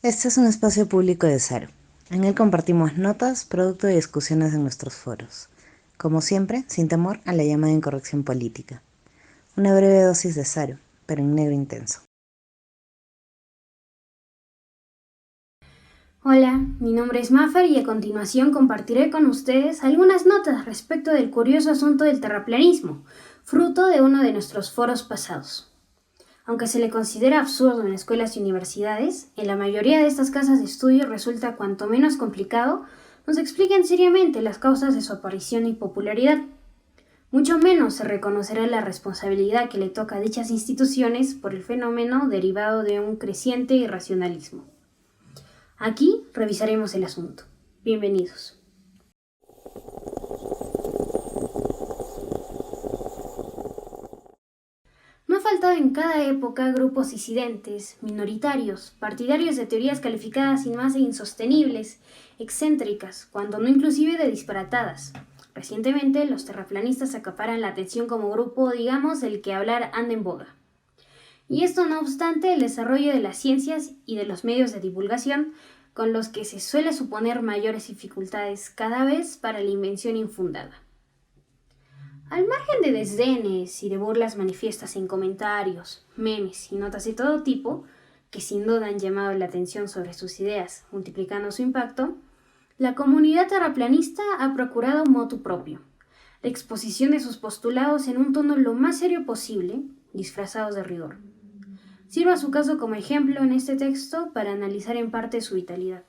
Este es un espacio público de Saro. En él compartimos notas, producto de discusiones en nuestros foros. Como siempre, sin temor a la llamada incorrección política. Una breve dosis de Saro, pero en negro intenso. Hola, mi nombre es Maffer y a continuación compartiré con ustedes algunas notas respecto del curioso asunto del terraplanismo, fruto de uno de nuestros foros pasados. Aunque se le considera absurdo en escuelas y universidades, en la mayoría de estas casas de estudio resulta cuanto menos complicado nos expliquen seriamente las causas de su aparición y popularidad. Mucho menos se reconocerá la responsabilidad que le toca a dichas instituciones por el fenómeno derivado de un creciente irracionalismo. Aquí revisaremos el asunto. Bienvenidos. No ha faltado en cada época grupos disidentes, minoritarios, partidarios de teorías calificadas sin más de insostenibles, excéntricas, cuando no inclusive de disparatadas. Recientemente, los terraplanistas acaparan la atención como grupo, digamos, del que hablar anda en boga. Y esto no obstante el desarrollo de las ciencias y de los medios de divulgación, con los que se suele suponer mayores dificultades cada vez para la invención infundada. Al margen de desdenes y de burlas manifiestas en comentarios, memes y notas de todo tipo, que sin duda han llamado la atención sobre sus ideas, multiplicando su impacto, la comunidad terraplanista ha procurado motu propio, la exposición de sus postulados en un tono lo más serio posible, disfrazados de rigor. Sirva su caso como ejemplo en este texto para analizar en parte su vitalidad.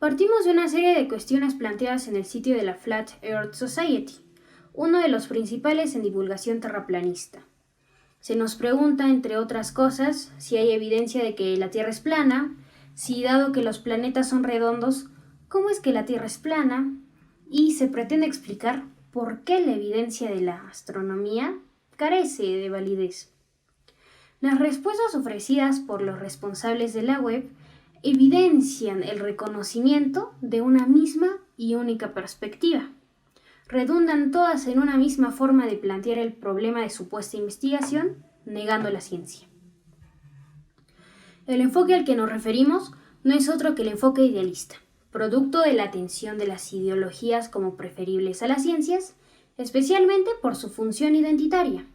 Partimos de una serie de cuestiones planteadas en el sitio de la Flat Earth Society, uno de los principales en divulgación terraplanista. Se nos pregunta, entre otras cosas, si hay evidencia de que la Tierra es plana, si dado que los planetas son redondos, ¿cómo es que la Tierra es plana? Y se pretende explicar por qué la evidencia de la astronomía carece de validez. Las respuestas ofrecidas por los responsables de la web evidencian el reconocimiento de una misma y única perspectiva. Redundan todas en una misma forma de plantear el problema de supuesta investigación, negando la ciencia. El enfoque al que nos referimos no es otro que el enfoque idealista, producto de la atención de las ideologías como preferibles a las ciencias, especialmente por su función identitaria.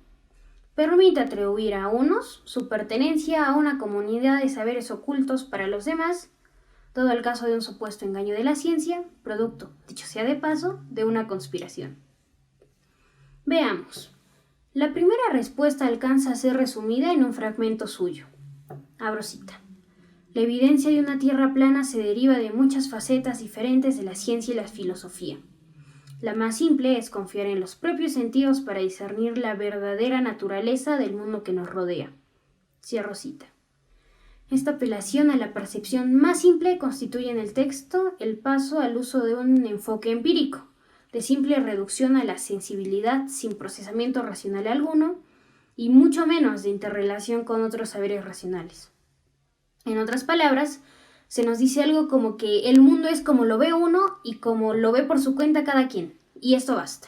Permite atribuir a unos su pertenencia a una comunidad de saberes ocultos para los demás, todo el caso de un supuesto engaño de la ciencia, producto, dicho sea de paso, de una conspiración. Veamos. La primera respuesta alcanza a ser resumida en un fragmento suyo. Abro cita. La evidencia de una tierra plana se deriva de muchas facetas diferentes de la ciencia y la filosofía. La más simple es confiar en los propios sentidos para discernir la verdadera naturaleza del mundo que nos rodea. Cierro cita. Esta apelación a la percepción más simple constituye en el texto el paso al uso de un enfoque empírico, de simple reducción a la sensibilidad sin procesamiento racional alguno, y mucho menos de interrelación con otros saberes racionales. En otras palabras, se nos dice algo como que el mundo es como lo ve uno y como lo ve por su cuenta cada quien, y esto basta.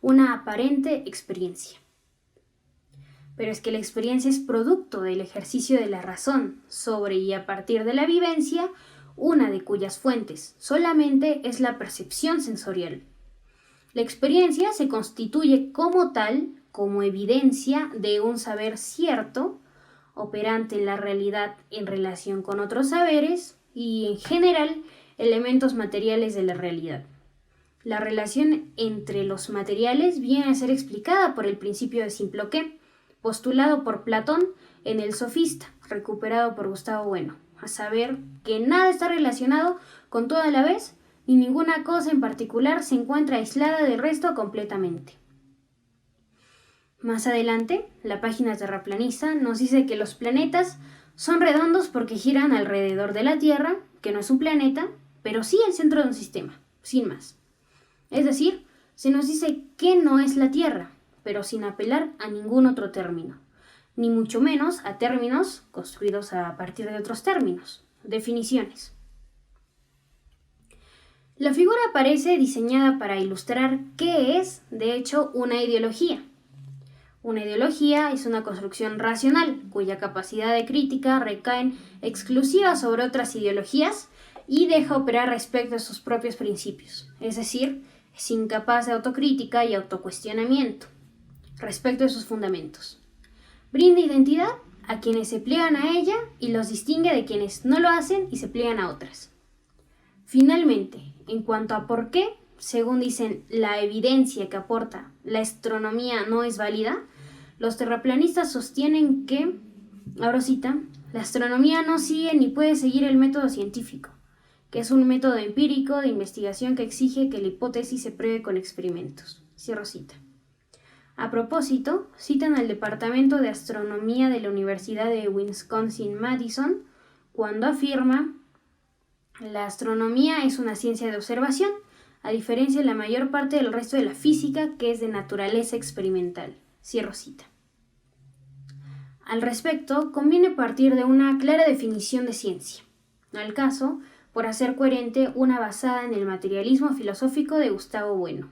Una aparente experiencia. Pero es que la experiencia es producto del ejercicio de la razón sobre y a partir de la vivencia, una de cuyas fuentes solamente es la percepción sensorial. La experiencia se constituye como tal, como evidencia de un saber cierto, operante en la realidad en relación con otros saberes y, en general, elementos materiales de la realidad. La relación entre los materiales viene a ser explicada por el principio de Simploqué, postulado por Platón en El Sofista, recuperado por Gustavo Bueno, a saber que nada está relacionado con todo a la vez, ni ninguna cosa en particular se encuentra aislada del resto completamente. Más adelante, la página terraplanista nos dice que los planetas son redondos porque giran alrededor de la Tierra, que no es un planeta, pero sí el centro de un sistema, sin más. Es decir, se nos dice que no es la Tierra, pero sin apelar a ningún otro término, ni mucho menos a términos construidos a partir de otros términos, definiciones. La figura parece diseñada para ilustrar qué es, de hecho, una ideología. Una ideología es una construcción racional, cuya capacidad de crítica recae exclusiva sobre otras ideologías y deja operar respecto a sus propios principios, es decir, es incapaz de autocrítica y autocuestionamiento respecto de sus fundamentos. Brinda identidad a quienes se pliegan a ella y los distingue de quienes no lo hacen y se pliegan a otras. Finalmente, en cuanto a por qué, según dicen, la evidencia que aporta la astronomía no es válida, los terraplanistas sostienen que, ahora cita, la astronomía no sigue ni puede seguir el método científico, que es un método empírico de investigación que exige que la hipótesis se pruebe con experimentos. Cierro cita. A propósito, citan al Departamento de Astronomía de la Universidad de Wisconsin-Madison cuando afirma: la astronomía es una ciencia de observación, a diferencia de la mayor parte del resto de la física, que es de naturaleza experimental. Cierro cita. Al respecto, conviene partir de una clara definición de ciencia. Al caso, por hacer coherente una basada en el materialismo filosófico de Gustavo Bueno.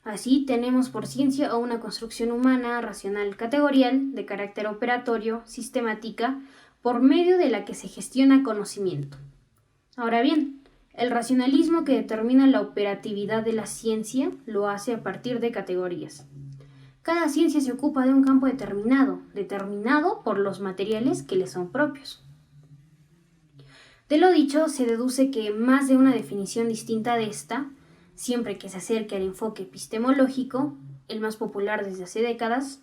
Así, tenemos por ciencia una construcción humana, racional, categorial, de carácter operatorio, sistemática, por medio de la que se gestiona conocimiento. Ahora bien, el racionalismo que determina la operatividad de la ciencia lo hace a partir de categorías. Cada ciencia se ocupa de un campo determinado por los materiales que le son propios. De lo dicho, se deduce que más de una definición distinta de esta, siempre que se acerque al enfoque epistemológico, el más popular desde hace décadas,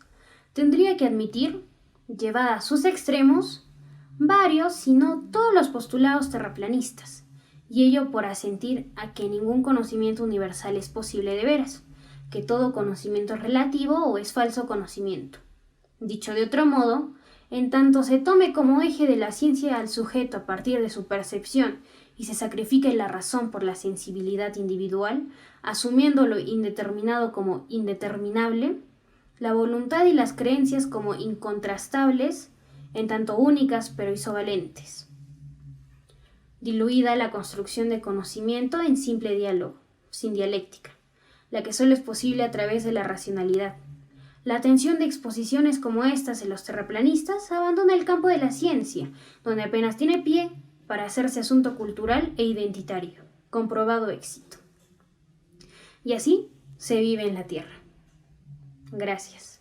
tendría que admitir, llevada a sus extremos, varios, si no todos los postulados terraplanistas, y ello por asentir a que ningún conocimiento universal es posible de veras, que todo conocimiento es relativo o es falso conocimiento. Dicho de otro modo, en tanto se tome como eje de la ciencia al sujeto a partir de su percepción y se sacrifique la razón por la sensibilidad individual, asumiendo lo indeterminado como indeterminable, la voluntad y las creencias como incontrastables, en tanto únicas pero isovalentes. Diluida la construcción de conocimiento en simple diálogo, sin dialéctica, la que solo es posible a través de la racionalidad. La atención de exposiciones como estas en los terraplanistas abandona el campo de la ciencia, donde apenas tiene pie para hacerse asunto cultural e identitario, comprobado éxito. Y así se vive en la Tierra. Gracias.